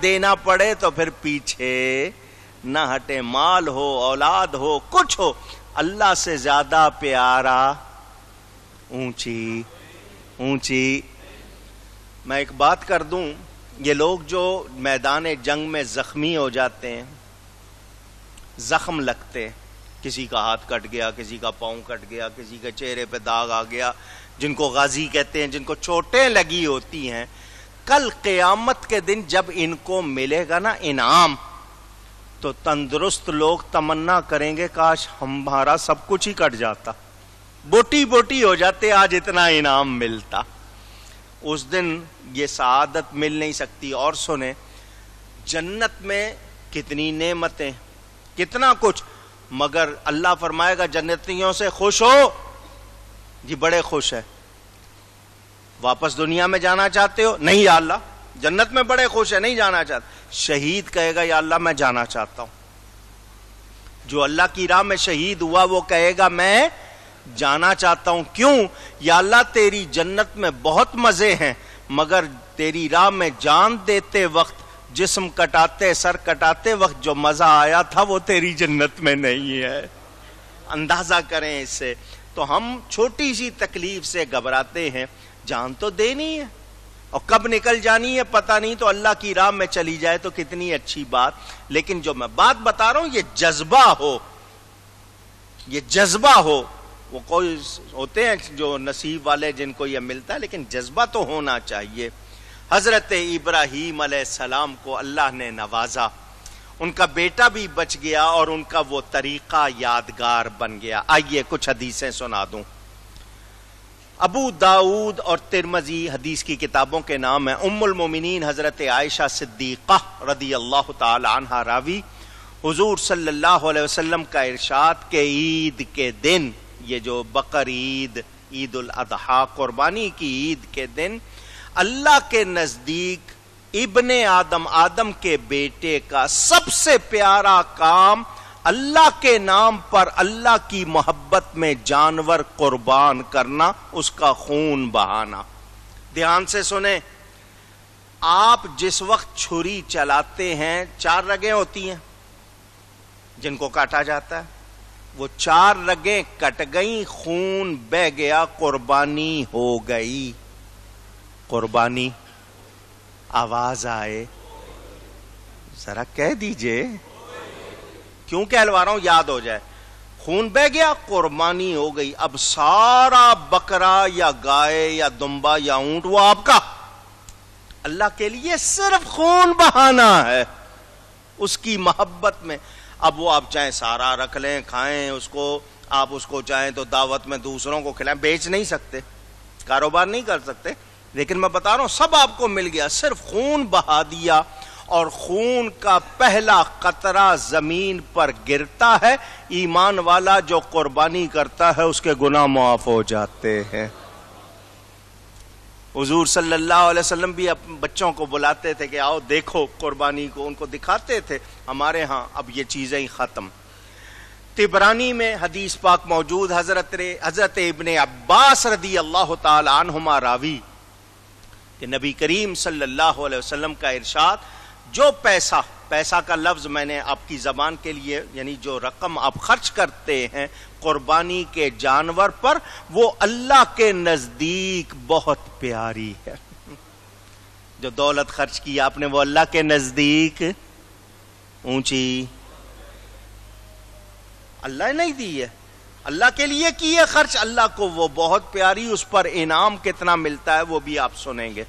دینا پڑے تو پھر پیچھے نہ ہٹے، مال ہو اولاد ہو کچھ ہو، اللہ سے زیادہ پیارا اونچی اونچی۔ میں ایک بات کر دوں، یہ لوگ جو میدان جنگ میں زخمی ہو جاتے ہیں، زخم لگتے، کسی کا ہاتھ کٹ گیا، کسی کا پاؤں کٹ گیا، کسی کے چہرے پہ داغ آ گیا، جن کو غازی کہتے ہیں، جن کو چوٹیں لگی ہوتی ہیں، کل قیامت کے دن جب ان کو ملے گا نا انعام، تو تندرست لوگ تمنا کریں گے کاش ہمارا سب کچھ ہی کٹ جاتا، بوٹی بوٹی ہو جاتے، آج اتنا انعام ملتا۔ اس دن یہ سعادت مل نہیں سکتی۔ اور سنیں، جنت میں کتنی نعمتیں، کتنا کچھ، مگر اللہ فرمائے گا جنتیوں سے خوش ہو؟ جی بڑے خوش ہے۔ واپس دنیا میں جانا چاہتے ہو؟ نہیں یا اللہ، جنت میں بڑے خوش ہے، نہیں جانا چاہتے۔ شہید کہے گا یا اللہ میں جانا چاہتا ہوں۔ جو اللہ کی راہ میں شہید ہوا وہ کہے گا میں جانا چاہتا ہوں۔ کیوں؟ یا اللہ تیری جنت میں بہت مزے ہیں، مگر تیری راہ میں جان دیتے وقت، جسم کٹاتے، سر کٹاتے وقت جو مزہ آیا تھا وہ تیری جنت میں نہیں ہے۔ اندازہ کریں اس سے۔ تو ہم چھوٹی سی تکلیف سے گھبراتے ہیں، جان تو دینی ہے اور کب نکل جانی ہے پتہ نہیں، تو اللہ کی راہ میں چلی جائے تو کتنی اچھی بات۔ لیکن جو میں بات بتا رہا ہوں یہ جذبہ ہو، یہ جذبہ ہو۔ وہ کوئی ہوتے ہیں جو نصیب والے جن کو یہ ملتا ہے، لیکن جذبہ تو ہونا چاہیے۔ حضرت ابراہیم علیہ السلام کو اللہ نے نوازا، ان کا بیٹا بھی بچ گیا اور ان کا وہ طریقہ یادگار بن گیا۔ آئیے کچھ حدیثیں سنا دوں۔ ابو داؤد اور ترمذی حدیث کی کتابوں کے نام ہیں۔ ام المومنین حضرت عائشہ صدیقہ رضی اللہ تعالی عنہا راوی، حضور صلی اللہ علیہ وسلم کا ارشاد کہ عید کے دن، یہ جو بقر عید، عید الاضحیٰ، قربانی کی عید کے دن، اللہ کے نزدیک ابن آدم، آدم کے بیٹے کا سب سے پیارا کام اللہ کے نام پر اللہ کی محبت میں جانور قربان کرنا، اس کا خون بہانا۔ دھیان سے سنیں، آپ جس وقت چھری چلاتے ہیں 4 رگیں ہوتی ہیں جن کو کاٹا جاتا ہے، وہ 4 رگیں کٹ گئیں، خون بہ گیا، قربانی ہو گئی۔ قربانی، آواز آئے ذرا کہہ دیجئے، کیوں کہلوا رہا ہوں یاد ہو جائے۔ خون بہ گیا، قربانی ہو گئی۔ اب سارا بکرا یا گائے یا دمبا یا اونٹ وہ آپ کا، اللہ کے لیے صرف خون بہانا ہے اس کی محبت میں۔ اب وہ آپ چاہیں سارا رکھ لیں، کھائیں اس کو، آپ اس کو چاہیں تو دعوت میں دوسروں کو کھلائیں، بیچ نہیں سکتے، کاروبار نہیں کر سکتے، لیکن میں بتا رہا ہوں سب آپ کو مل گیا، صرف خون بہا دیا۔ اور خون کا پہلا قطرہ زمین پر گرتا ہے، ایمان والا جو قربانی کرتا ہے اس کے گناہ معاف ہو جاتے ہیں۔ حضور صلی اللہ علیہ وسلم بھی بچوں کو بلاتے تھے کہ آؤ دیکھو قربانی کو، ان کو دکھاتے تھے۔ ہمارے ہاں اب یہ چیزیں ہی ختم۔ طبرانی میں حدیث پاک موجود، حضرت ابن عباس رضی اللہ تعالی عنہما راوی کہ نبی کریم صلی اللہ علیہ وسلم کا ارشاد، جو پیسہ کا لفظ میں نے آپ کی زبان کے لیے، یعنی جو رقم آپ خرچ کرتے ہیں قربانی کے جانور پر، وہ اللہ کے نزدیک بہت پیاری ہے۔ جو دولت خرچ کی آپ نے وہ اللہ کے نزدیک اونچی، اللہ نے نہیں دی ہے، اللہ کے لیے کی ہے خرچ، اللہ کو وہ بہت پیاری، اس پر انعام کتنا ملتا ہے وہ بھی آپ سنیں گے۔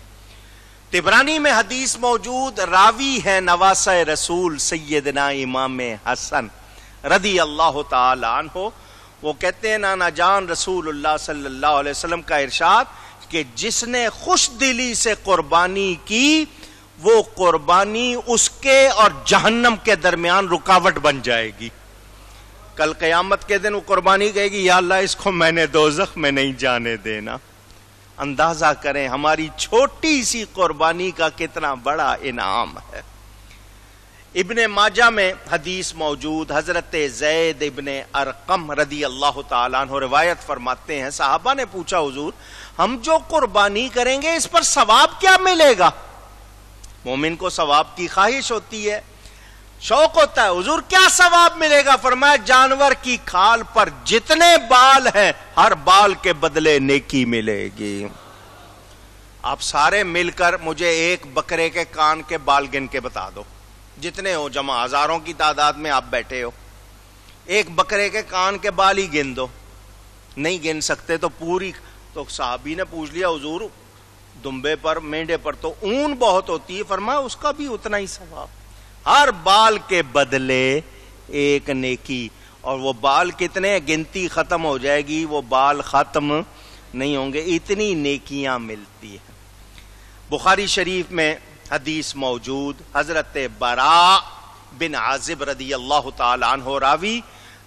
طبرانی میں حدیث موجود، راوی ہے نواسہ رسول سیدنا امام حسن رضی اللہ تعالی عنہ، وہ کہتے ہیں نانا جان رسول اللہ صلی اللہ علیہ وسلم کا ارشاد کہ جس نے خوش دلی سے قربانی کی، وہ قربانی اس کے اور جہنم کے درمیان رکاوٹ بن جائے گی۔ کل قیامت کے دن وہ قربانی کہے گی یا اللہ اس کو میں نے دوزخ میں نہیں جانے دینا۔ اندازہ کریں ہماری چھوٹی سی قربانی کا کتنا بڑا انعام ہے۔ ابن ماجہ میں حدیث موجود، حضرت زید ابن ارقم رضی اللہ تعالیٰ عنہ روایت فرماتے ہیں، صحابہ نے پوچھا حضور ہم جو قربانی کریں گے اس پر ثواب کیا ملے گا؟ مومن کو ثواب کی خواہش ہوتی ہے، شوق ہوتا ہے، حضور کیا ثواب ملے گا؟ فرمایا جانور کی کھال پر جتنے بال ہیں ہر بال کے بدلے نیکی ملے گی۔ آپ سارے مل کر مجھے ایک بکرے کے کان کے بال گن کے بتا دو، جتنے ہو جمع، ہزاروں کی تعداد میں آپ بیٹھے ہو، ایک بکرے کے کان کے بال ہی گن دو۔ نہیں گن سکتے تو پوری، تو صحابی نے پوچھ لیا حضور دمبے پر مینڈے پر تو اون بہت ہوتی ہے، فرمایا اس کا بھی اتنا ہی ثواب، ہر بال کے بدلے ایک نیکی۔ اور وہ بال کتنے، گنتی ختم ہو جائے گی، وہ بال ختم نہیں ہوں گے، اتنی نیکیاں ملتی ہیں۔ بخاری شریف میں حدیث موجود، حضرت براء بن عازب رضی اللہ تعالی عنہ راوی،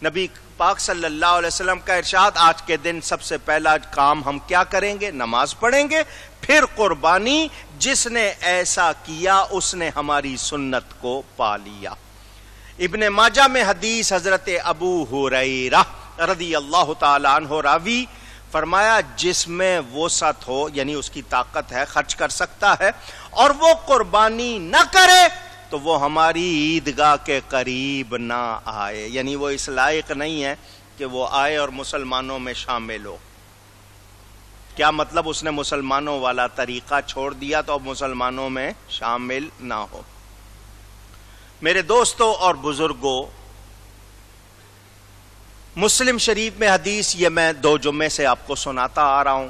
نبی پاک صلی اللہ علیہ وسلم کا ارشاد، آج کے دن سب سے پہلا کام ہم کیا کریں گے؟ نماز پڑھیں گے، پھر قربانی، جس نے ایسا کیا اس نے ہماری سنت کو پا لیا۔ ابن ماجہ میں حدیث، حضرت ابو ہریرہ رضی اللہ تعالی عنہ راوی، فرمایا جس میں وسعت ہو، یعنی اس کی طاقت ہے، خرچ کر سکتا ہے، اور وہ قربانی نہ کرے تو وہ ہماری عیدگاہ کے قریب نہ آئے، یعنی وہ اس لائق نہیں ہے کہ وہ آئے اور مسلمانوں میں شامل ہو۔ کیا مطلب؟ اس نے مسلمانوں والا طریقہ چھوڑ دیا تو اب مسلمانوں میں شامل نہ ہو۔ میرے دوستوں اور بزرگوں، مسلم شریف میں حدیث، یہ میں 2 جمعے سے آپ کو سناتا آ رہا ہوں،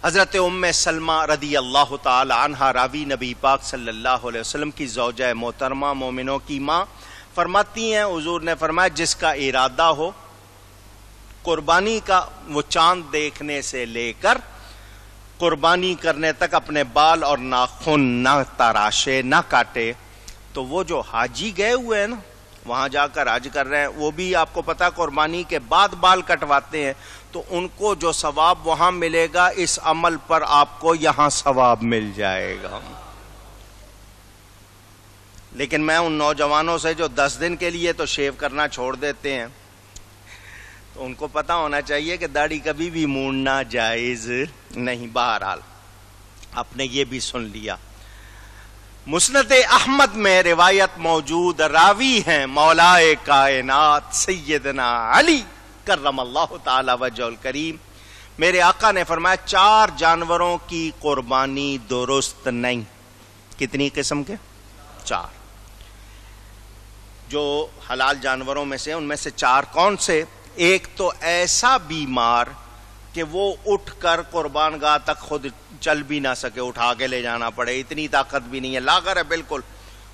حضرت ام سلمہ رضی اللہ تعالی عنہ راوی، نبی پاک صلی اللہ علیہ وسلم کی زوجہ محترمہ، مومنوں کی ماں، فرماتی ہیں حضور نے فرمایا جس کا ارادہ ہو قربانی کا، وہ چاند دیکھنے سے لے کر قربانی کرنے تک اپنے بال اور ناخن نہ تراشے، نہ کاٹے۔ تو وہ جو حاجی گئے ہوئے ہیں نا، وہاں جا کر حج کر رہے ہیں، وہ بھی آپ کو پتا قربانی کے بعد بال کٹواتے ہیں، تو ان کو جو ثواب وہاں ملے گا، اس عمل پر آپ کو یہاں ثواب مل جائے گا۔ لیکن میں ان نوجوانوں سے جو 10 دن کے لیے تو شیو کرنا چھوڑ دیتے ہیں، تو ان کو پتا ہونا چاہیے کہ داڑھی کبھی بھی مونڈنا جائز نہیں۔ بہرحال آپ نے یہ بھی سن لیا۔ مسند احمد میں روایت موجود، راوی ہیں مولائے کائنات سیدنا علی کرم اللہ تعالی وجہ الکریم، میرے آقا نے فرمایا 4 جانوروں کی قربانی درست نہیں۔ کتنی قسم کے؟ 4۔ جو حلال جانوروں میں سے، ان میں سے 4 کون سے؟ ایک تو ایسا بیمار کہ وہ اٹھ کر قربان گاہ تک خود چل بھی نہ سکے، اٹھا کے لے جانا پڑے، اتنی طاقت بھی نہیں ہے، لاغر ہے بالکل،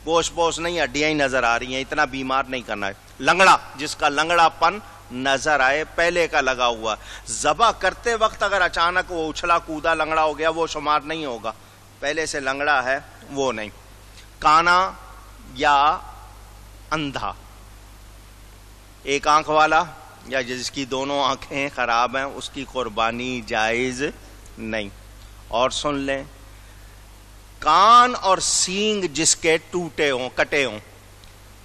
گوشت پوش نہیں، ہڈیاں ہی نظر آ رہی ہیں، اتنا بیمار نہیں کرنا ہے۔ لنگڑا، جس کا لنگڑا پن نظر آئے، پہلے کا لگا ہوا، ذبح کرتے وقت اگر اچانک وہ اچھلا کودا لنگڑا ہو گیا، وہ شمار نہیں ہوگا، پہلے سے لنگڑا ہے وہ نہیں۔ کانا یا اندھا، ایک آنکھ والا یا جس کی دونوں آنکھیں خراب ہیں، اس کی قربانی جائز نہیں۔ اور سن لیں، کان اور سینگ جس کے ٹوٹے ہوں، کٹے ہوں،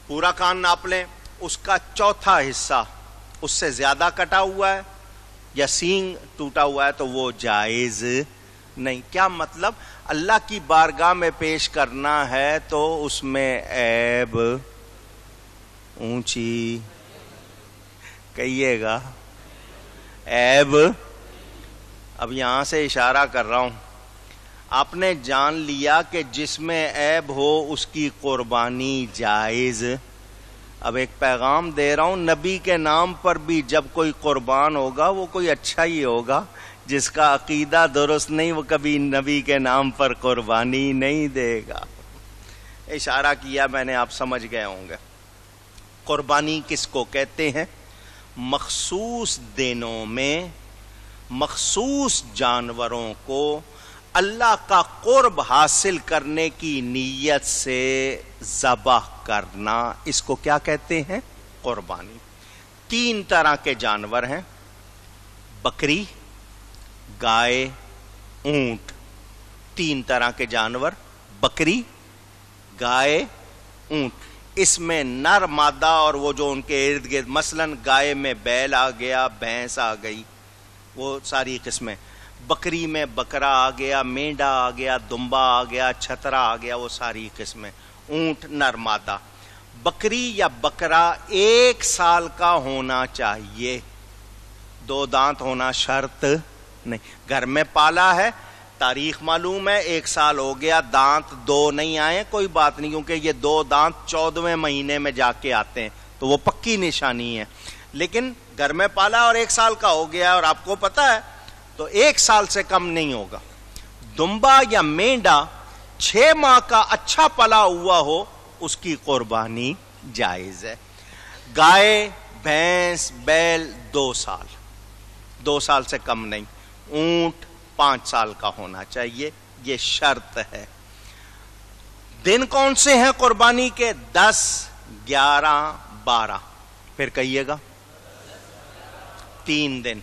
پورا کان ناپ لیں، اس کا چوتھا حصہ اس سے زیادہ کٹا ہوا ہے یا سینگ ٹوٹا ہوا ہے تو وہ جائز نہیں۔ کیا مطلب؟ اللہ کی بارگاہ میں پیش کرنا ہے تو اس میں عیب، اونچی کہیے گا، عیب، اب یہاں سے اشارہ کر رہا ہوں، آپ نے جان لیا کہ جس میں عیب ہو اس کی قربانی جائز۔ اب ایک پیغام دے رہا ہوں، نبی کے نام پر بھی جب کوئی قربان ہوگا وہ کوئی اچھا ہی ہوگا، جس کا عقیدہ درست نہیں وہ کبھی نبی کے نام پر قربانی نہیں دے گا۔ اشارہ کیا میں نے، آپ سمجھ گئے ہوں گے۔ قربانی کس کو کہتے ہیں؟ مخصوص دنوں میں مخصوص جانوروں کو اللہ کا قرب حاصل کرنے کی نیت سے ذبح کرنا، اس کو کیا کہتے ہیں؟ قربانی۔ 3 طرح کے جانور ہیں، بکری، گائے، اونٹ۔ 3 طرح کے جانور، بکری، گائے، اونٹ۔ اس میں نر مادہ اور وہ جو ان کے ارد گرد، مثلا گائے میں بیل آ گیا، بھینس آ گئی، وہ ساری قسمیں۔ بکری میں بکرا آ گیا، مینڈا آ گیا، دمبا آ گیا، چھترا آ گیا، وہ ساری قسمیں. اونٹ نر مادہ. بکری یا بکرا 1 سال کا ہونا چاہیے، 2 دانت ہونا شرط نہیں. گھر میں پالا ہے، تاریخ معلوم ہے، 1 سال ہو گیا، دانت 2 نہیں آئے، کوئی بات نہیں، کیونکہ یہ 2 دانت 14ویں مہینے میں جا کے آتے ہیں تو وہ پکی نشانی ہے. لیکن گھر میں پالا اور 1 سال کا ہو گیا اور آپ کو پتا ہے تو 1 سال سے کم نہیں ہوگا. دمبا یا مینڈا 6 ماہ کا اچھا پلا ہوا ہو، اس کی قربانی جائز ہے. گائے، بھینس، بیل 2 سال، 2 سال سے کم نہیں. اونٹ 5 سال کا ہونا چاہیے، یہ شرط ہے. دن کون سے ہیں قربانی کے؟ 10، 11، 12. پھر کہیے گا 3 دن.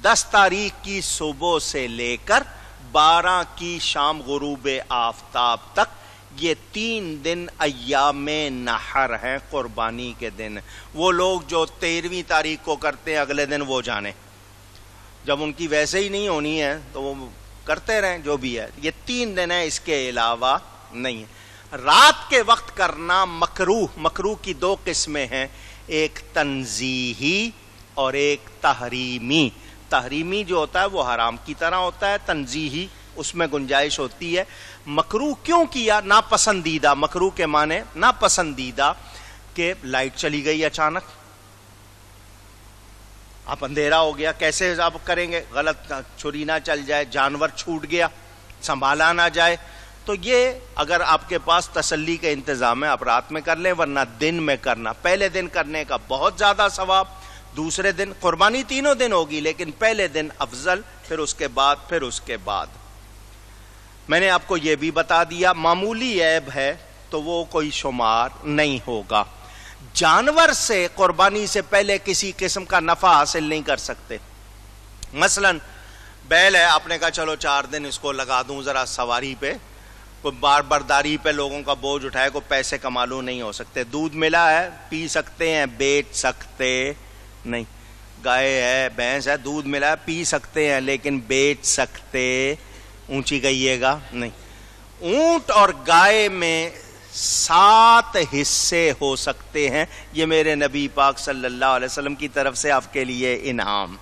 10 تاریخ کی صبح سے لے کر 12 کی شام غروب آفتاب تک، یہ 3 دن ایام نحر ہیں، قربانی کے دن. وہ لوگ جو 13ویں تاریخ کو کرتے ہیں اگلے دن وہ جانے، جب ان کی ویسے ہی نہیں ہونی ہے تو وہ کرتے رہیں جو بھی ہے. یہ 3 دن ہیں، اس کے علاوہ نہیں ہے. رات کے وقت کرنا مکروہ. مکروہ کی 2 قسمیں ہیں، ایک تنزیہی اور ایک تحریمی. تحریمی جو ہوتا ہے وہ حرام کی طرح ہوتا ہے، تنزیہی اس میں گنجائش ہوتی ہے. مکروہ کیوں کیا؟ ناپسندیدہ. مکروہ کے معنی ناپسندیدہ، کہ لائٹ چلی گئی اچانک، آپ اندھیرا ہو گیا، کیسے آپ کریں گے؟ غلط چھری نہ چل جائے، جانور چھوٹ گیا، سنبھالا نہ جائے. تو یہ اگر آپ کے پاس تسلی کا انتظام ہے آپ رات میں کر لیں، ورنہ دن میں کرنا. پہلے دن کرنے کا بہت زیادہ ثواب، دوسرے دن قربانی تینوں دن ہوگی لیکن پہلے دن افضل، پھر اس کے بعد. میں نے آپ کو یہ بھی بتا دیا معمولی عیب ہے تو وہ کوئی شمار نہیں ہوگا. جانور سے قربانی سے پہلے کسی قسم کا نفع حاصل نہیں کر سکتے. مثلا بیل ہے، آپ نے کہا چلو 4 دن اس کو لگا دوں ذرا سواری پہ، کوئی بار برداری پہ لوگوں کا بوجھ اٹھائے، کو پیسے کما لوں، نہیں ہو سکتے. دودھ ملا ہے، پی سکتے ہیں، بیچ سکتے نہیں. گائے ہے، بھینس ہے، دودھ ملا ہے، پی سکتے ہیں لیکن بیچ سکتے، اونچی کہیے گا، نہیں. اونٹ اور گائے میں 7 حصے ہو سکتے ہیں. یہ میرے نبی پاک صلی اللہ علیہ وسلم کی طرف سے آپ کے لیے انعام.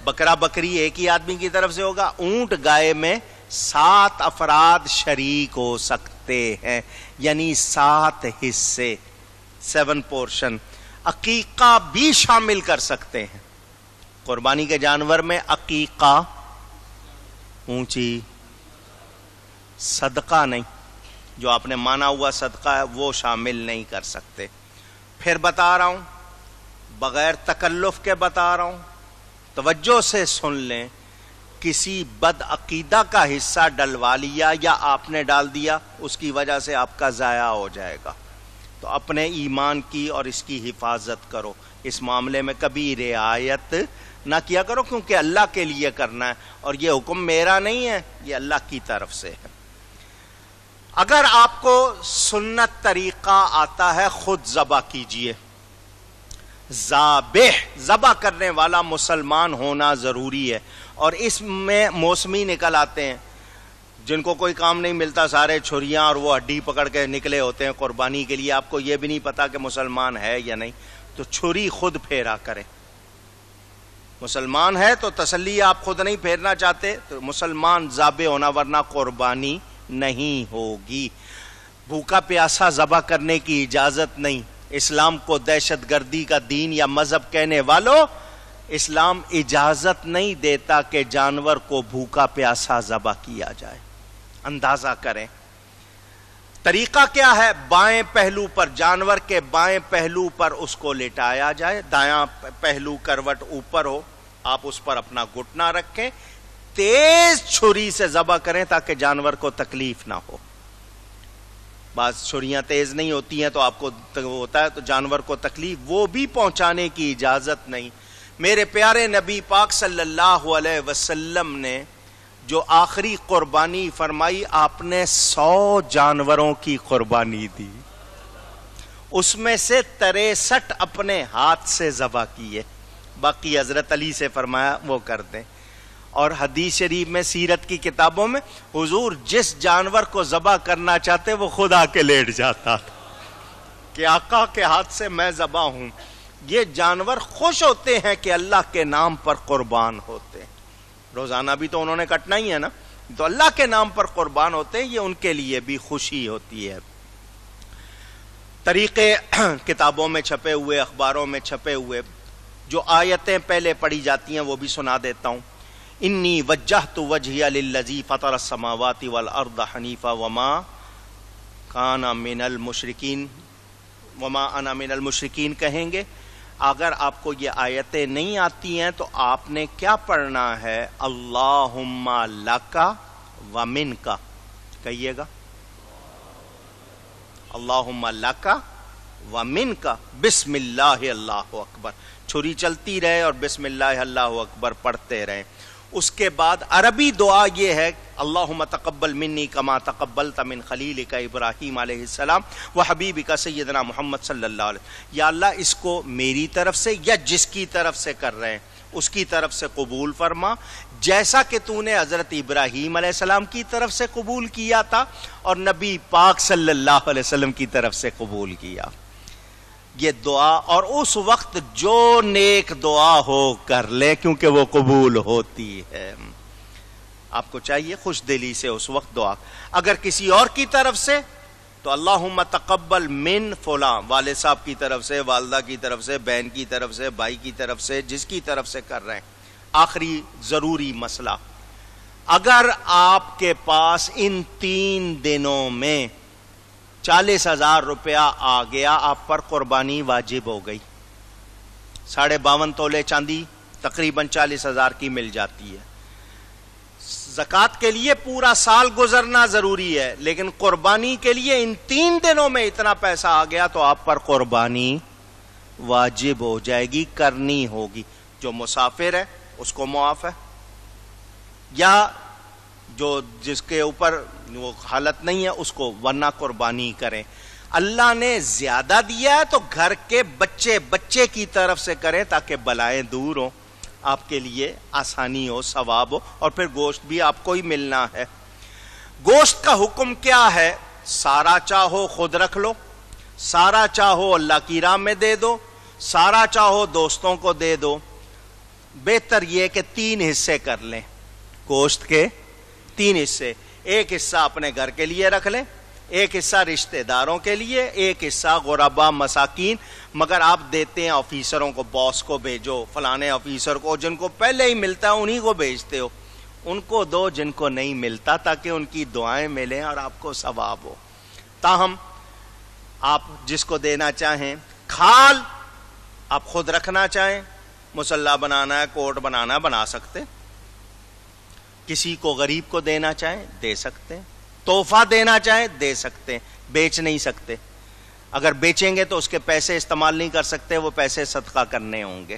بکرا بکری ایک ہی آدمی کی طرف سے ہوگا، اونٹ گائے میں 7 افراد شریک ہو سکتے ہیں، یعنی 7 حصے، 7 پورشن. عقیقہ بھی شامل کر سکتے ہیں. قربانی کے جانور میں عقیقہ، اونچی، صدقہ نہیں، جو آپ نے مانا ہوا صدقہ ہے وہ شامل نہیں کر سکتے. پھر بتا رہا ہوں، بغیر تکلف کے بتا رہا ہوں، توجہ سے سن لیں. کسی بد عقیدہ کا حصہ ڈلوا لیا یا آپ نے ڈال دیا، اس کی وجہ سے آپ کا ضائع ہو جائے گا. تو اپنے ایمان کی اور اس کی حفاظت کرو. اس معاملے میں کبھی رعایت نہ کیا کرو، کیونکہ اللہ کے لیے کرنا ہے اور یہ حکم میرا نہیں ہے، یہ اللہ کی طرف سے ہے. اگر آپ کو سنت طریقہ آتا ہے خود ذبح کیجئے. ذبح کرنے والا مسلمان ہونا ضروری ہے. اور اس میں موسمی نکل آتے ہیں جن کو کوئی کام نہیں ملتا، سارے چھریاں اور وہ ہڈی پکڑ کے نکلے ہوتے ہیں قربانی کے لیے. آپ کو یہ بھی نہیں پتا کہ مسلمان ہے یا نہیں، تو چھری خود پھیرا کریں. مسلمان ہے تو تسلی، آپ خود نہیں پھیرنا چاہتے تو مسلمان ذابح ہونا، ورنہ قربانی نہیں ہوگی. بھوکا پیاسا ذبح کرنے کی اجازت نہیں. اسلام کو دہشت گردی کا دین یا مذہب کہنے والوں، اسلام اجازت نہیں دیتا کہ جانور کو بھوکا پیاسا ذبح کیا جائے. اندازہ کریں طریقہ کیا ہے. بائیں پہلو پر، جانور کے بائیں پہلو پر اس کو لٹایا جائے، دایاں پہلو کروٹ اوپر ہو، آپ اس پر اپنا گھٹنا رکھیں، تیز چھری سے ذبح کریں تاکہ جانور کو تکلیف نہ ہو. بعض چھریاں تیز نہیں ہوتی ہیں تو آپ کو ہوتا ہے تو جانور کو تکلیف، وہ بھی پہنچانے کی اجازت نہیں. میرے پیارے نبی پاک صلی اللہ علیہ وسلم نے جو آخری قربانی فرمائی، آپ نے 100 جانوروں کی قربانی دی، اس میں سے 63 اپنے ہاتھ سے ذبح کیے، باقی حضرت علی سے فرمایا وہ کر دیں. اور حدیث شریف میں سیرت کی کتابوں میں حضور جس جانور کو ذبح کرنا چاہتے وہ خود آ کے لیٹ جاتا تھا کہ آقا کے ہاتھ سے میں ذبح ہوں. یہ جانور خوش ہوتے ہیں کہ اللہ کے نام پر قربان ہوتے ہیں. روزانہ بھی تو انہوں نے کٹنا ہی ہے نا, تو اللہ کے نام پر قربان ہوتے ہیں, یہ ان کے لیے بھی خوشی ہوتی ہے. طریقے کتابوں میں چھپے ہوئے, اخباروں میں چھپے ہوئے جو آیتیں پہلے پڑھی جاتی ہیں وہ بھی سنا دیتا ہوں. انی وجہت وجہی للذی فطر السماوات والارض حنیفا وما کان من المشرکین, وما انا من المشرکین کہیں گے. اگر آپ کو یہ آیتیں نہیں آتی ہیں تو آپ نے کیا پڑھنا ہے؟ اللہم لکا ومنکا, کہیے گا اللہم لکا ومنکا, بسم اللہ اللہ اکبر, چھری چلتی رہے اور بسم اللہ اللہ اکبر پڑھتے رہیں. اس کے بعد عربی دعا یہ ہے اللہم تقبل منی کما تقبلت من خلیلک ابراہیم علیہ السلام و حبیبک سیدنا محمد صلی اللہ علیہ وسلم. یا اللہ اس کو میری طرف سے یا جس کی طرف سے کر رہے ہیں اس کی طرف سے قبول فرما, جیسا کہ تو نے حضرت ابراہیم علیہ السلام کی طرف سے قبول کیا تھا اور نبی پاک صلی اللہ علیہ وسلم کی طرف سے قبول کیا. یہ دعا, اور اس وقت جو نیک دعا ہو کر لے کیونکہ وہ قبول ہوتی ہے. آپ کو چاہیے خوش دلی سے اس وقت دعا. اگر کسی اور کی طرف سے تو اللہم تقبل من فلاں, والد صاحب کی طرف سے, والدہ کی طرف سے, بہن کی طرف سے, بھائی کی طرف سے, جس کی طرف سے کر رہے ہیں. آخری ضروری مسئلہ, اگر آپ کے پاس ان 3 دنوں میں 40,000 روپیہ آ گیا, آپ پر قربانی واجب ہو گئی. 52.5 تولے چاندی تقریباً 40,000 کی مل جاتی ہے. زکوٰۃ کے لیے پورا سال گزرنا ضروری ہے, لیکن قربانی کے لیے ان 3 دنوں میں اتنا پیسہ آ گیا تو آپ پر قربانی واجب ہو جائے گی, کرنی ہوگی. جو مسافر ہے اس کو معاف ہے, یا جو جس کے اوپر وہ حالت نہیں ہے اس کو, ورنہ قربانی کریں. اللہ نے زیادہ دیا ہے تو گھر کے بچے کی طرف سے کریں تاکہ بلائیں دور ہوں, آپ کے لیے آسانی ہو, ثواب ہو, اور پھر گوشت بھی آپ کو ہی ملنا ہے. گوشت کا حکم کیا ہے؟ سارا چاہو خود رکھ لو, سارا چاہو اللہ کی راہ میں دے دو, سارا چاہو دوستوں کو دے دو. بہتر یہ کہ 3 حصے کر لیں گوشت کے, 3 حصے. ایک حصہ اپنے گھر کے لیے رکھ لیں, ایک حصہ رشتہ داروں کے لیے, ایک حصہ غربا مساکین. مگر آپ دیتے ہیں آفیسروں کو, باس کو بھیجو, فلانے آفیسر کو, جن کو پہلے ہی ملتا ہے انہی کو بھیجتے ہو. ان کو دو جن کو نہیں ملتا, تاکہ ان کی دعائیں ملیں اور آپ کو ثواب ہو. تاہم آپ جس کو دینا چاہیں, کھال آپ خود رکھنا چاہیں, مصلی بنانا ہے, کوٹ بنانا ہے, بنا سکتے. کسی کو غریب کو دینا چاہیں دے سکتے ہیں, تحفہ دینا چاہیں دے سکتے ہیں, بیچ نہیں سکتے. اگر بیچیں گے تو اس کے پیسے استعمال نہیں کر سکتے, وہ پیسے صدقہ کرنے ہوں گے.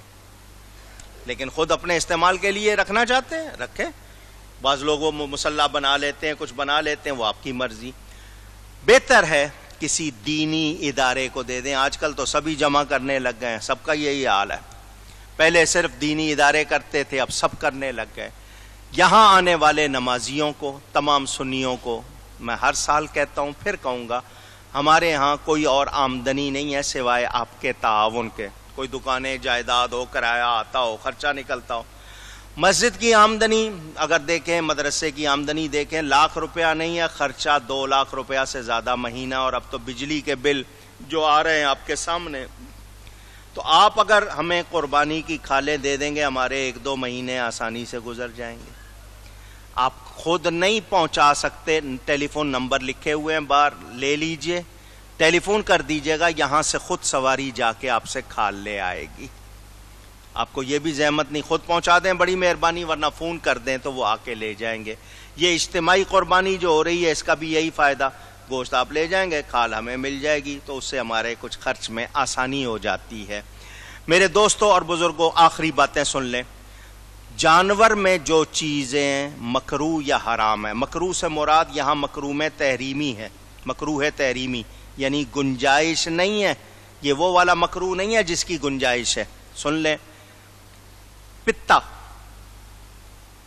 لیکن خود اپنے استعمال کے لیے رکھنا چاہتے ہیں رکھیں. بعض لوگ وہ مصلی بنا لیتے ہیں, کچھ بنا لیتے ہیں, وہ آپ کی مرضی. بہتر ہے کسی دینی ادارے کو دے دیں. آج کل تو سبھی جمع کرنے لگ گئے ہیں, سب کا یہی حال ہے. پہلے صرف دینی ادارے کرتے تھے, اب سب کرنے لگ گئے. یہاں آنے والے نمازیوں کو, تمام سنیوں کو میں ہر سال کہتا ہوں, پھر کہوں گا, ہمارے ہاں کوئی اور آمدنی نہیں ہے سوائے آپ کے تعاون کے. کوئی دکانیں جائیداد ہو, کرایہ آتا ہو, خرچہ نکلتا ہو. مسجد کی آمدنی اگر دیکھیں, مدرسے کی آمدنی دیکھیں, لاکھ روپیہ نہیں ہے خرچہ, 2 لاکھ روپیہ سے زیادہ مہینہ. اور اب تو بجلی کے بل جو آ رہے ہیں آپ کے سامنے, تو آپ اگر ہمیں قربانی کی کھالیں دے دیں گے, ہمارے 1-2 مہینے آسانی سے گزر جائیں گے. آپ خود نہیں پہنچا سکتے, ٹیلی فون نمبر لکھے ہوئے ہیں باہر, لے لیجئے, ٹیلی فون کر دیجئے گا, یہاں سے خود سواری جا کے آپ سے کھال لے آئے گی. آپ کو یہ بھی زحمت نہیں, خود پہنچا دیں بڑی مہربانی, ورنہ فون کر دیں تو وہ آ کے لے جائیں گے. یہ اجتماعی قربانی جو ہو رہی ہے اس کا بھی یہی فائدہ, گوشت آپ لے جائیں گے, کھال ہمیں مل جائے گی, تو اس سے ہمارے کچھ خرچ میں آسانی ہو جاتی ہے. میرے دوستوں اور بزرگوں, آخری باتیں سن لیں. جانور میں جو چیزیں مکروہ یا حرام ہیں, مکروہ سے مراد یہاں مکروہ میں تحریمی ہے, مکروہ ہے تحریمی, یعنی گنجائش نہیں ہے. یہ وہ والا مکروہ نہیں ہے جس کی گنجائش ہے. سن لیں, پتا,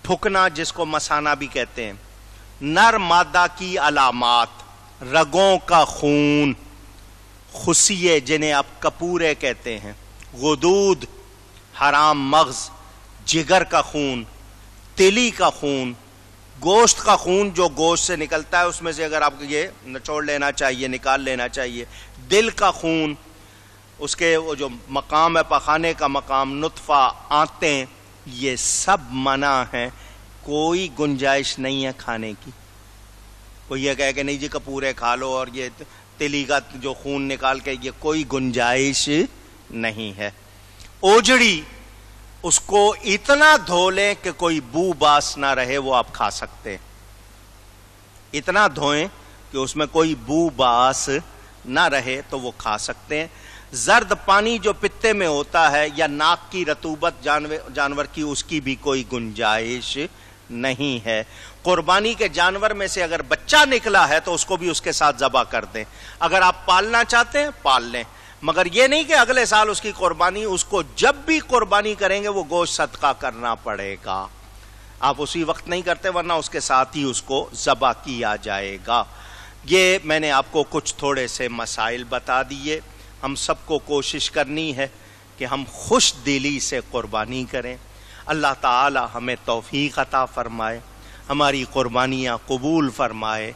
پھکنا جس کو مسانا بھی کہتے ہیں، نر مادہ کی علامات، رگوں کا خون، خصیے جنہیں آپ کپورے کہتے ہیں، غدود حرام مغز، جگر کا خون، تلی کا خون، گوشت کا خون جو گوشت سے نکلتا ہے اس میں سے اگر آپ کو یہ نچوڑ لینا چاہیے، نکال لینا چاہیے، دل کا خون، اس کے وہ جو مقام ہے پخانے کا مقام، نطفہ، آنتیں، یہ سب منع ہیں، کوئی گنجائش نہیں ہے کھانے کی۔ کوئی یہ کہے کہ نہیں جی کپورے کھا لو اور یہ تلی کا جو خون نکال کے، یہ کوئی گنجائش نہیں ہے۔ اوجڑی، اس کو اتنا دھو لیں کہ کوئی بو باس نہ رہے، وہ آپ کھا سکتے ہیں، اتنا دھوئیں کہ اس میں کوئی بو باس نہ رہے تو وہ کھا سکتے ہیں۔ زرد پانی جو پتے میں ہوتا ہے یا ناک کی رطوبت جانور کی، اس کی بھی کوئی گنجائش نہیں ہے۔ قربانی کے جانور میں سے اگر بچہ نکلا ہے تو اس کو بھی اس کے ساتھ ذبح کر دیں، اگر آپ پالنا چاہتے ہیں پال لیں، مگر یہ نہیں کہ اگلے سال اس کی قربانی، اس کو جب بھی قربانی کریں گے وہ گوشت صدقہ کرنا پڑے گا، آپ اسی وقت نہیں کرتے ورنہ اس کے ساتھ ہی اس کو ذبح کیا جائے گا۔ یہ میں نے آپ کو کچھ تھوڑے سے مسائل بتا دیے۔ ہم سب کو کوشش کرنی ہے کہ ہم خوش دلی سے قربانی کریں، اللہ تعالی ہمیں توفیق عطا فرمائے، ہماری قربانیاں قبول فرمائے،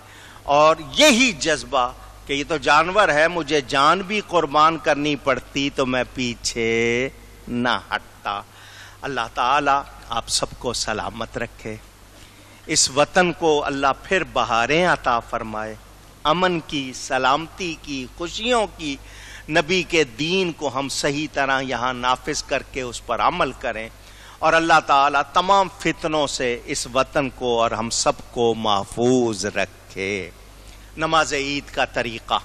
اور یہی جذبہ کہ یہ تو جانور ہے، مجھے جان بھی قربان کرنی پڑتی تو میں پیچھے نہ ہٹتا۔ اللہ تعالی آپ سب کو سلامت رکھے، اس وطن کو اللہ پھر بہاریں عطا فرمائے، امن کی، سلامتی کی، خوشیوں کی، نبی کے دین کو ہم صحیح طرح یہاں نافذ کر کے اس پر عمل کریں، اور اللہ تعالیٰ تمام فتنوں سے اس وطن کو اور ہم سب کو محفوظ رکھے۔ نماز عید کا طریقہ،